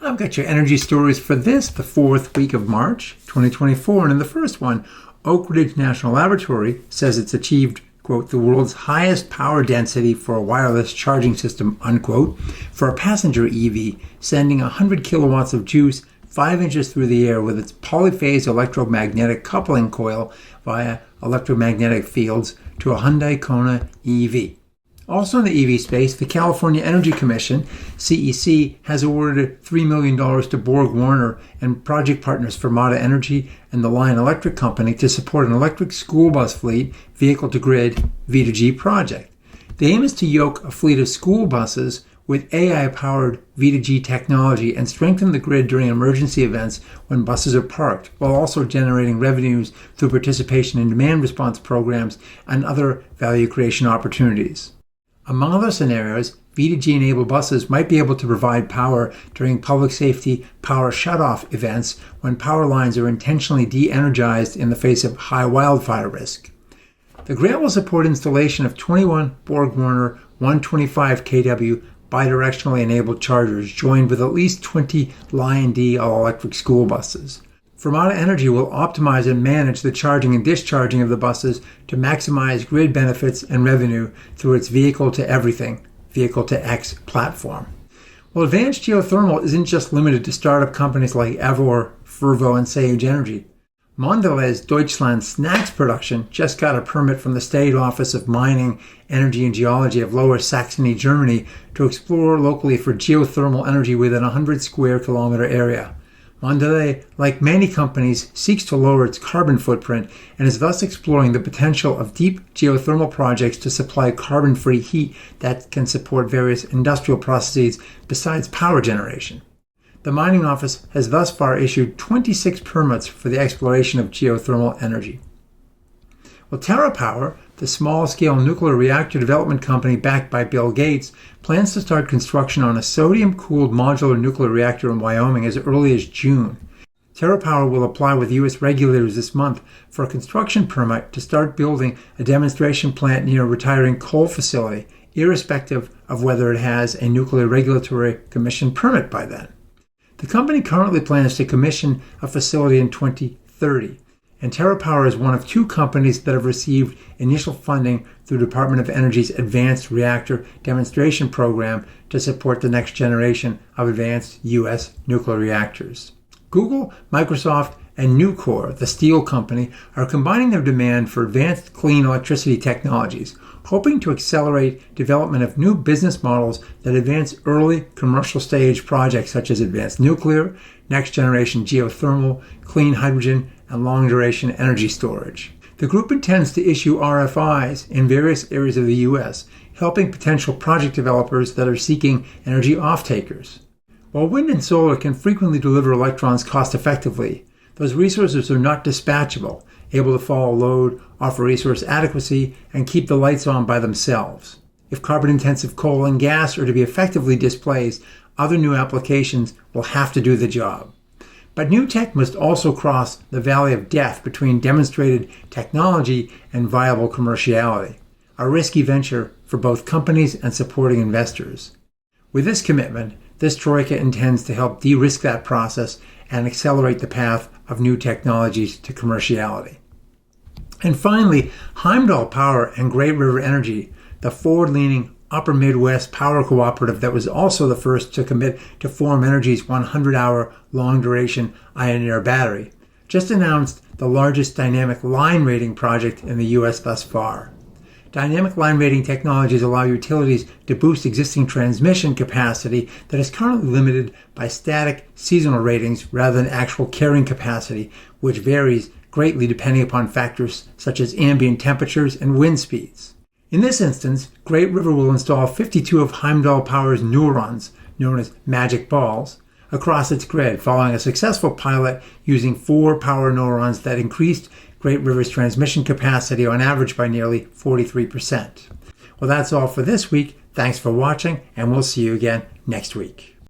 I've got your energy stories for the fourth week of March 2024. And in the first one, Oak Ridge National Laboratory says it's achieved, quote, the world's highest power density for a wireless charging system, unquote, for a passenger EV, sending 100 kilowatts of juice 5 inches through the air with its polyphase electromagnetic coupling coil via electromagnetic fields to a Hyundai Kona EV. Also in the EV space, the California Energy Commission, CEC, has awarded $3 million to Borg Warner and project partners Fermata Energy and the Lion Electric Company to support an electric school bus fleet vehicle-to-grid V2G project. The aim is to yoke a fleet of school buses with AI-powered V2G technology and strengthen the grid during emergency events when buses are parked, while also generating revenues through participation in demand response programs and other value creation opportunities. Among other scenarios, V2G-enabled buses might be able to provide power during public safety power shutoff events when power lines are intentionally de-energized in the face of high wildfire risk. The grant will support installation of 21 Borg Warner 125 kW bidirectionally enabled chargers joined with at least 20 Lion D all-electric school buses. Fermata Energy will optimize and manage the charging and discharging of the buses to maximize grid benefits and revenue through its Vehicle-to-Everything, Vehicle-to-X platform. Well, advanced geothermal isn't just limited to startup companies like Evor, Fervo, and Sage Energy. Mondelez Deutschland snacks production just got a permit from the State Office of Mining, Energy and Geology of Lower Saxony, Germany, to explore locally for geothermal energy within a 100 square kilometer area. Mondelez, like many companies, seeks to lower its carbon footprint and is thus exploring the potential of deep geothermal projects to supply carbon-free heat that can support various industrial processes besides power generation. The mining office has thus far issued 26 permits for the exploration of geothermal energy. Well, TerraPower, the small-scale nuclear reactor development company backed by Bill Gates, plans to start construction on a sodium-cooled modular nuclear reactor in Wyoming as early as June. TerraPower will apply with U.S. regulators this month for a construction permit to start building a demonstration plant near a retiring coal facility, irrespective of whether it has a Nuclear Regulatory Commission permit by then. The company currently plans to commission a facility in 2030. And TerraPower is one of two companies that have received initial funding through the Department of Energy's Advanced Reactor Demonstration Program to support the next generation of advanced U.S. nuclear reactors. Google, Microsoft, and Nucor, the steel company, are combining their demand for advanced clean electricity technologies, hoping to accelerate development of new business models that advance early commercial stage projects such as advanced nuclear, next-generation geothermal, clean hydrogen, and long-duration energy storage. The group intends to issue RFIs in various areas of the U.S., helping potential project developers that are seeking energy off-takers. While wind and solar can frequently deliver electrons cost-effectively, those resources are not dispatchable, able to follow load, offer resource adequacy, and keep the lights on by themselves. If carbon-intensive coal and gas are to be effectively displaced, other new applications will have to do the job. But new tech must also cross the valley of death between demonstrated technology and viable commerciality, a risky venture for both companies and supporting investors. With this commitment, this troika intends to help de-risk that process and accelerate the path of new technologies to commerciality. And finally, Heimdall Power and Great River Energy, the forward-leaning Upper Midwest power cooperative that was also the first to commit to Form Energy's 100-hour long-duration iron-air battery, just announced the largest dynamic line rating project in the U.S. thus far. Dynamic line rating technologies allow utilities to boost existing transmission capacity that is currently limited by static seasonal ratings rather than actual carrying capacity, which varies greatly depending upon factors such as ambient temperatures and wind speeds. In this instance, Great River will install 52 of Heimdall Power's neurons, known as magic balls, across its grid, following a successful pilot using 4 power neurons that increased Great River's transmission capacity on average by nearly 43%. Well, that's all for this week. Thanks for watching, and we'll see you again next week.